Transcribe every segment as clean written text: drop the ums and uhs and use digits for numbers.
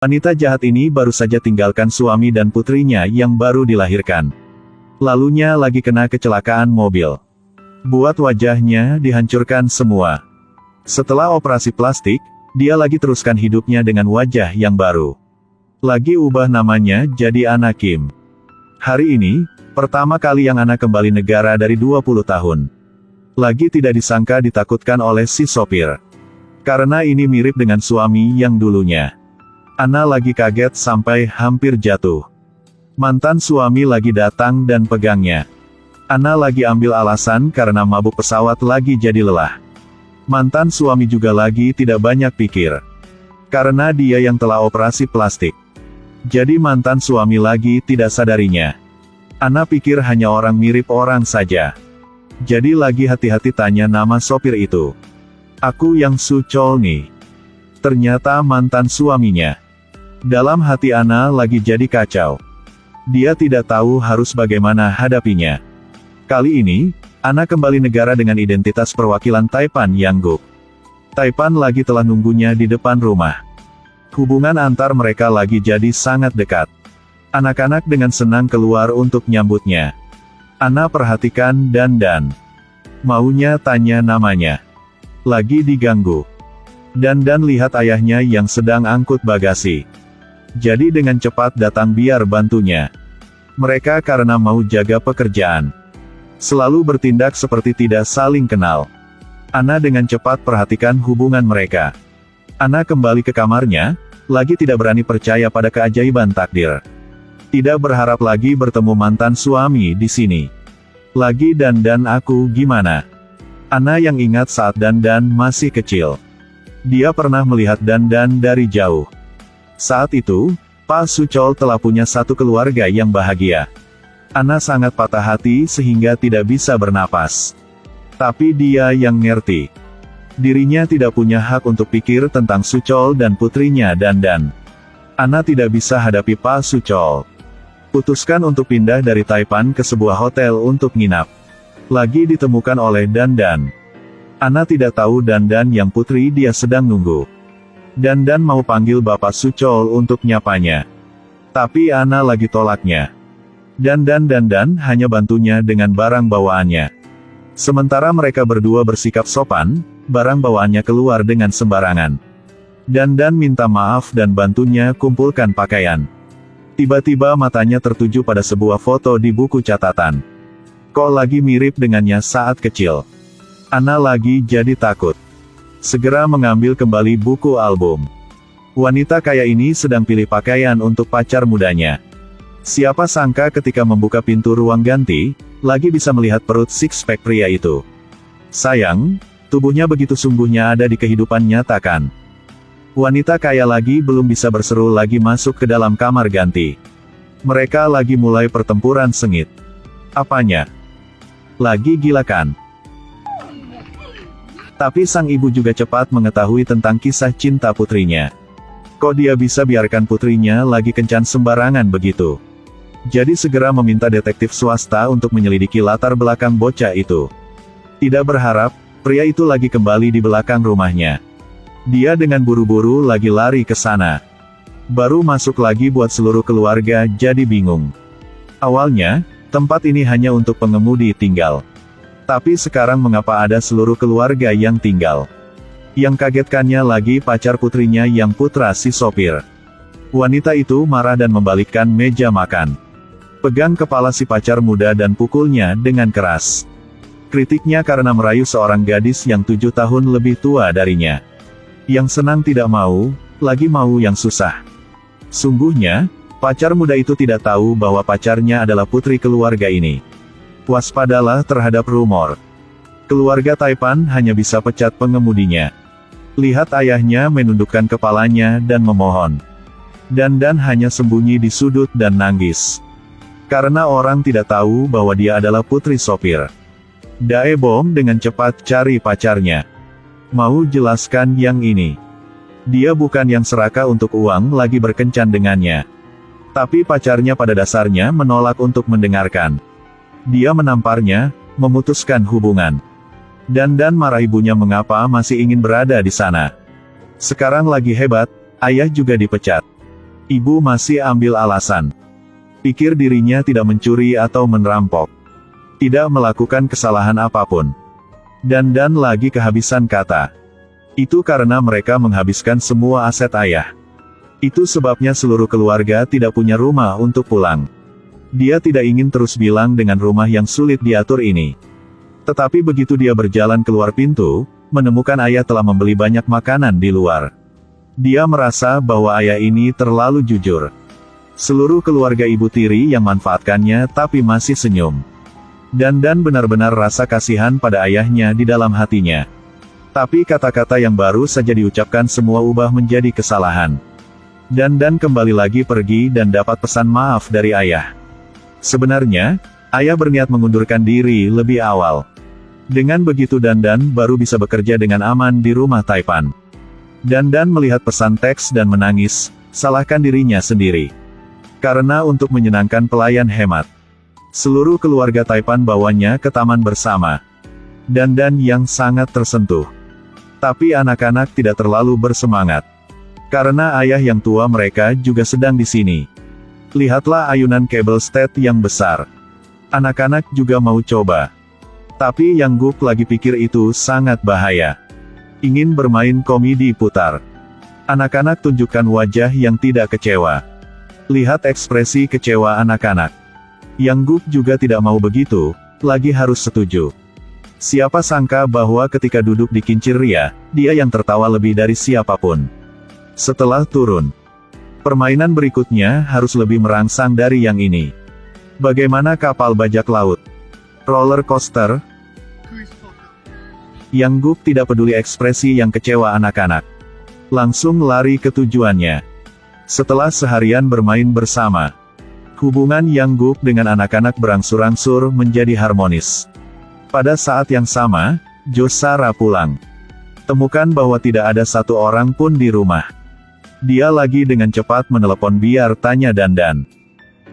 Wanita jahat ini baru saja tinggalkan suami dan putrinya yang baru dilahirkan. Lalunya lagi kena kecelakaan mobil. Buat wajahnya dihancurkan semua. Setelah operasi plastik, dia lagi teruskan hidupnya dengan wajah yang baru. Lagi ubah namanya jadi Anna Kim. Hari ini, pertama kali yang Anna kembali negara dari 20 tahun. Lagi tidak disangka ditakutkan oleh si sopir. Karena ini mirip dengan suami yang dulunya. Anna lagi kaget sampai hampir jatuh. Mantan suami lagi datang dan pegangnya. Anna lagi ambil alasan karena mabuk pesawat lagi jadi lelah. Mantan suami juga lagi tidak banyak pikir. Karena dia yang telah operasi plastik. Jadi mantan suami lagi tidak sadarinya. Anna pikir hanya orang mirip orang saja. Jadi lagi hati-hati tanya nama sopir itu. Aku yang Su Chol nih. Ternyata mantan suaminya. Dalam hati Anna lagi jadi kacau. Dia tidak tahu harus bagaimana hadapinya. Kali ini, Anna kembali negara dengan identitas perwakilan Taipan Yangguk. Taipan lagi telah nunggunya di depan rumah. Hubungan antar mereka lagi jadi sangat dekat. Anak-anak dengan senang keluar untuk nyambutnya. Anna perhatikan Dandan. Maunya tanya namanya. Lagi diganggu. Dandan lihat ayahnya yang sedang angkut bagasi. Jadi dengan cepat datang biar bantunya. Mereka karena mau jaga pekerjaan. Selalu bertindak seperti tidak saling kenal. Anna dengan cepat perhatikan hubungan mereka. Anna kembali ke kamarnya, lagi tidak berani percaya pada keajaiban takdir. Tidak berharap lagi bertemu mantan suami di sini. Lagi Dandan aku gimana? Anna yang ingat saat Dandan masih kecil. Dia pernah melihat Dandan dari jauh. Saat itu, Pak Su Chol telah punya satu keluarga yang bahagia. Anna sangat patah hati sehingga tidak bisa bernapas. Tapi dia yang ngerti. Dirinya tidak punya hak untuk pikir tentang Su Chol dan putrinya Dandan. Anna tidak bisa hadapi Pak Su Chol. Putuskan untuk pindah dari Taipan ke sebuah hotel untuk nginap. Lagi ditemukan oleh Dandan. Anna tidak tahu Dandan yang putri dia sedang nunggu. Dandan mau panggil Bapak Su Chol untuk nyapanya. Tapi Anna lagi tolaknya. Dandan hanya bantunya dengan barang bawaannya. Sementara mereka berdua bersikap sopan, barang bawaannya keluar dengan sembarangan. Dandan minta maaf dan bantunya kumpulkan pakaian. Tiba-tiba matanya tertuju pada sebuah foto di buku catatan. Kok lagi mirip dengannya saat kecil. Anna lagi jadi takut. Segera mengambil kembali buku album. Wanita kaya ini sedang pilih pakaian untuk pacar mudanya. Siapa sangka ketika membuka pintu ruang ganti, lagi bisa melihat perut six-pack pria itu. Sayang, tubuhnya begitu sungguhnya ada di kehidupan nyata kan. Wanita kaya lagi belum bisa berseru lagi masuk ke dalam kamar ganti. Mereka lagi mulai pertempuran sengit. Apanya? Lagi gila kan? Tapi sang ibu juga cepat mengetahui tentang kisah cinta putrinya. Kok dia bisa biarkan putrinya lagi kencan sembarangan begitu? Jadi segera meminta detektif swasta untuk menyelidiki latar belakang bocah itu. Tidak berharap, pria itu lagi kembali di belakang rumahnya. Dia dengan buru-buru lagi lari ke sana. Baru masuk lagi buat seluruh keluarga jadi bingung. Awalnya, tempat ini hanya untuk pengemudi tinggal. Tapi sekarang mengapa ada seluruh keluarga yang tinggal? Yang kagetkannya lagi pacar putrinya yang putra si sopir. Wanita itu marah dan membalikkan meja makan. Pegang kepala si pacar muda dan pukulnya dengan keras. Kritiknya karena merayu seorang gadis yang 7 tahun lebih tua darinya. Yang senang tidak mau, lagi mau yang susah. Sungguhnya, pacar muda itu tidak tahu bahwa pacarnya adalah putri keluarga ini. Waspadalah terhadap rumor. Keluarga Taipan hanya bisa pecat pengemudinya. Lihat ayahnya menundukkan kepalanya dan memohon. Dandan hanya sembunyi di sudut dan nangis. Karena orang tidak tahu bahwa dia adalah putri sopir. Daebom dengan cepat cari pacarnya. Mau jelaskan yang ini. Dia bukan yang serakah untuk uang lagi berkencan dengannya. Tapi pacarnya pada dasarnya menolak untuk mendengarkan. Dia menamparnya, memutuskan hubungan. Dandan marah ibunya mengapa masih ingin berada di sana. Sekarang lagi hebat, ayah juga dipecat. Ibu masih ambil alasan. Pikir dirinya tidak mencuri atau merampok. Tidak melakukan kesalahan apapun. Dandan lagi kehabisan kata. Itu karena mereka menghabiskan semua aset ayah. Itu sebabnya seluruh keluarga tidak punya rumah untuk pulang. Dia tidak ingin terus bilang dengan rumah yang sulit diatur ini. Tetapi begitu dia berjalan keluar pintu, menemukan ayah telah membeli banyak makanan di luar. Dia merasa bahwa ayah ini terlalu jujur. Seluruh keluarga ibu tiri yang manfaatkannya tapi masih senyum. Dandan benar-benar rasa kasihan pada ayahnya di dalam hatinya. Tapi kata-kata yang baru saja diucapkan semua ubah menjadi kesalahan. Dandan kembali lagi pergi dan dapat pesan maaf dari ayah. Sebenarnya, ayah berniat mengundurkan diri lebih awal. Dengan begitu Dandan baru bisa bekerja dengan aman di rumah Taipan. Dandan melihat pesan teks dan menangis, salahkan dirinya sendiri. Karena untuk menyenangkan pelayan hemat, seluruh keluarga Taipan bawanya ke taman bersama. Dandan yang sangat tersentuh. Tapi anak-anak tidak terlalu bersemangat. Karena ayah yang tua mereka juga sedang di sini. Lihatlah ayunan kabel stet yang besar. Anak-anak juga mau coba. Tapi Yang Guk lagi pikir itu sangat bahaya. Ingin bermain komedi putar. Anak-anak tunjukkan wajah yang tidak kecewa. Lihat ekspresi kecewa anak-anak. Yang Guk juga tidak mau begitu, lagi harus setuju. Siapa sangka bahwa ketika duduk di kincir ria, dia yang tertawa lebih dari siapapun. Setelah turun, permainan berikutnya harus lebih merangsang dari yang ini. Bagaimana kapal bajak laut? Roller coaster? Yang Guk tidak peduli ekspresi yang kecewa anak-anak. Langsung lari ke tujuannya. Setelah seharian bermain bersama, hubungan Yang Guk dengan anak-anak berangsur-angsur menjadi harmonis. Pada saat yang sama, Josara pulang. Temukan bahwa tidak ada satu orang pun di rumah. Dia lagi dengan cepat menelepon biar tanya Dandan.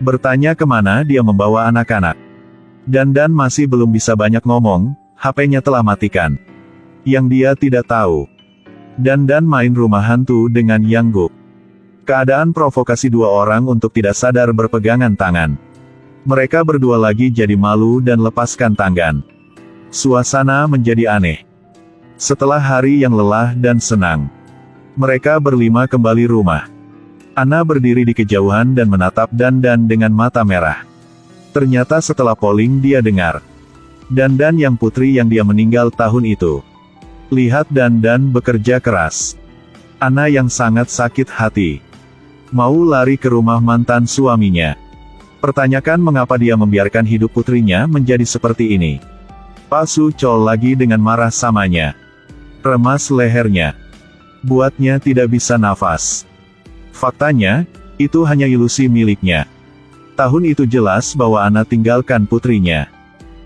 Bertanya kemana dia membawa anak-anak. Dandan masih belum bisa banyak ngomong, HP-nya telah matikan. Yang dia tidak tahu. Dandan main rumah hantu dengan Yang Guk. Keadaan provokasi dua orang untuk tidak sadar berpegangan tangan. Mereka berdua lagi jadi malu dan lepaskan tangan. Suasana menjadi aneh. Setelah hari yang lelah dan senang, mereka berlima kembali rumah. Ana berdiri di kejauhan dan menatap Dandan dengan mata merah. Ternyata setelah polling dia dengar. Dandan yang putri yang dia meninggal tahun itu. Lihat Dandan bekerja keras. Ana yang sangat sakit hati. Mau lari ke rumah mantan suaminya. Pertanyakan mengapa dia membiarkan hidup putrinya menjadi seperti ini. Pak Su Chol lagi dengan marah samanya. Remas lehernya. Buatnya tidak bisa nafas. Faktanya, itu hanya ilusi miliknya. Tahun itu jelas bahwa Ana tinggalkan putrinya.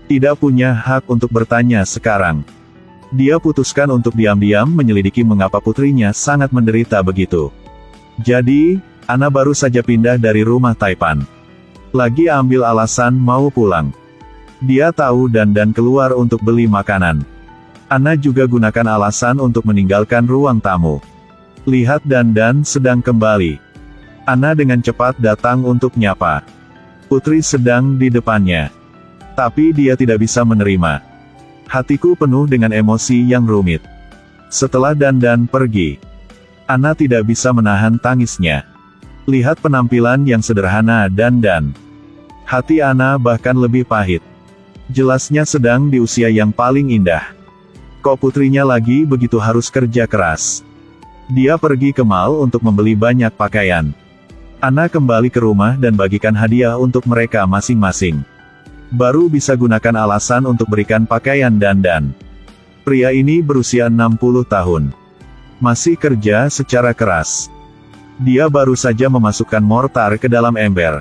Tidak punya hak untuk bertanya sekarang. Dia putuskan untuk diam-diam menyelidiki mengapa putrinya sangat menderita begitu. Jadi, Ana baru saja pindah dari rumah Taipan. Lagi ambil alasan mau pulang. Dia tahu Dandan keluar untuk beli makanan. Ana juga gunakan alasan untuk meninggalkan ruang tamu. Lihat Dandan sedang kembali. Ana dengan cepat datang untuk nyapa. Putri sedang di depannya. Tapi dia tidak bisa menerima. Hatiku penuh dengan emosi yang rumit. Setelah Dandan pergi, Ana tidak bisa menahan tangisnya. Lihat penampilan yang sederhana Dandan. Hati Ana bahkan lebih pahit. Jelasnya sedang di usia yang paling indah. Kok putrinya lagi begitu harus kerja keras. Dia pergi ke mall untuk membeli banyak pakaian. Ana kembali ke rumah dan bagikan hadiah untuk mereka masing-masing. Baru bisa gunakan alasan untuk berikan pakaian Dandan. Pria ini berusia 60 tahun. Masih kerja secara keras. Dia baru saja memasukkan mortar ke dalam ember.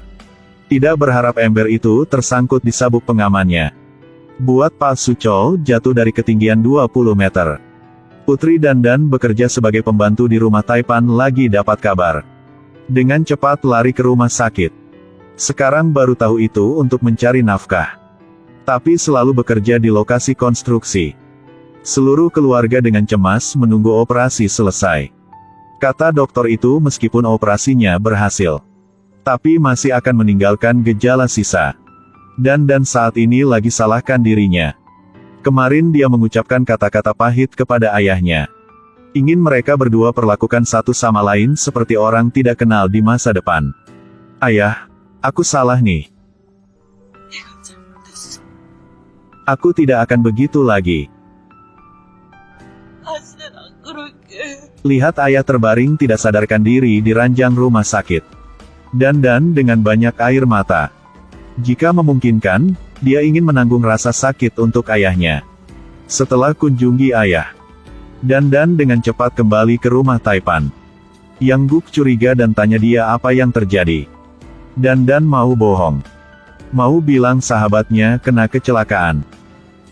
Tidak berharap ember itu tersangkut di sabuk pengamannya. Buat Pak Su Chol jatuh dari ketinggian 20 meter. Putri Dandan bekerja sebagai pembantu di rumah Taipan lagi dapat kabar. Dengan cepat lari ke rumah sakit. Sekarang baru tahu itu untuk mencari nafkah. Tapi selalu bekerja di lokasi konstruksi. Seluruh keluarga dengan cemas menunggu operasi selesai. Kata dokter itu meskipun operasinya berhasil, tapi masih akan meninggalkan gejala sisa. Dan saat ini lagi salahkan dirinya. Kemarin dia mengucapkan kata-kata pahit kepada ayahnya. Ingin mereka berdua perlakukan satu sama lain seperti orang tidak kenal di masa depan. Ayah, aku salah nih. Aku tidak akan begitu lagi. Lihat ayah terbaring tidak sadarkan diri di ranjang rumah sakit. Dan dengan banyak air mata. Jika memungkinkan, dia ingin menanggung rasa sakit untuk ayahnya. Setelah kunjungi ayah, Dan dengan cepat kembali ke rumah Taipan. Yang Guk curiga dan tanya dia apa yang terjadi. Dan mau bohong. Mau bilang sahabatnya kena kecelakaan.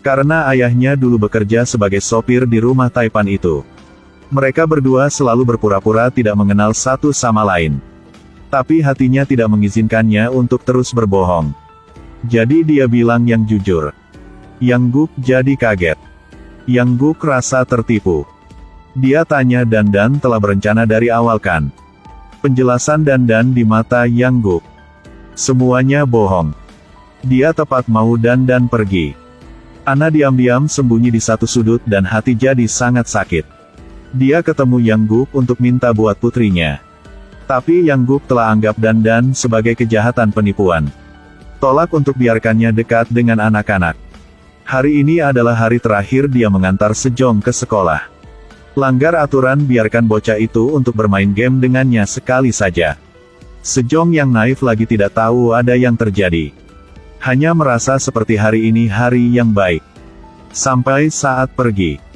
Karena ayahnya dulu bekerja sebagai sopir di rumah Taipan itu. Mereka berdua selalu berpura-pura tidak mengenal satu sama lain. Tapi hatinya tidak mengizinkannya untuk terus berbohong. Jadi dia bilang yang jujur. Yang Guk jadi kaget. Yang Guk rasa tertipu. Dia tanya Dan telah berencana dari awal kan? Penjelasan Dan di mata Yang Guk. Semuanya bohong. Dia tepat mau Dan pergi. Ana diam-diam sembunyi di satu sudut dan hati jadi sangat sakit. Dia ketemu Yang Guk untuk minta buat putrinya. Tapi Yang Guk telah anggap Dan sebagai kejahatan penipuan. Tolak untuk biarkannya dekat dengan anak-anak. Hari ini adalah hari terakhir dia mengantar Sejong ke sekolah. Langgar aturan biarkan bocah itu untuk bermain game dengannya sekali saja. Sejong yang naif lagi tidak tahu ada yang terjadi. Hanya merasa seperti hari ini hari yang baik. Sampai saat pergi.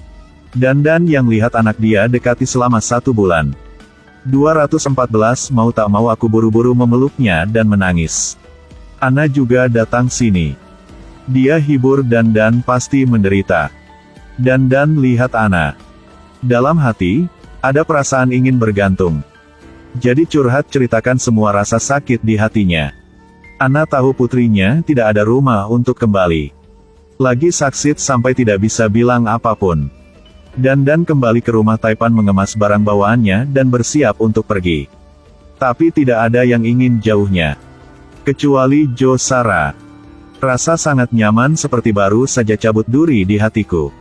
Dan yang lihat anak dia dekati selama 1 bulan. 214 mau tak mau aku buru-buru memeluknya dan menangis. Ana juga datang sini. Dia hibur Dan pasti menderita. Dan lihat Ana. Dalam hati, ada perasaan ingin bergantung. Jadi curhat ceritakan semua rasa sakit di hatinya. Ana tahu putrinya tidak ada rumah untuk kembali. Lagi saksit sampai tidak bisa bilang apapun. Dan kembali ke rumah Taipan mengemas barang bawaannya dan bersiap untuk pergi. Tapi tidak ada yang ingin jauhnya. Kecuali Jo Sara. Rasa sangat nyaman seperti baru saja cabut duri di hatiku.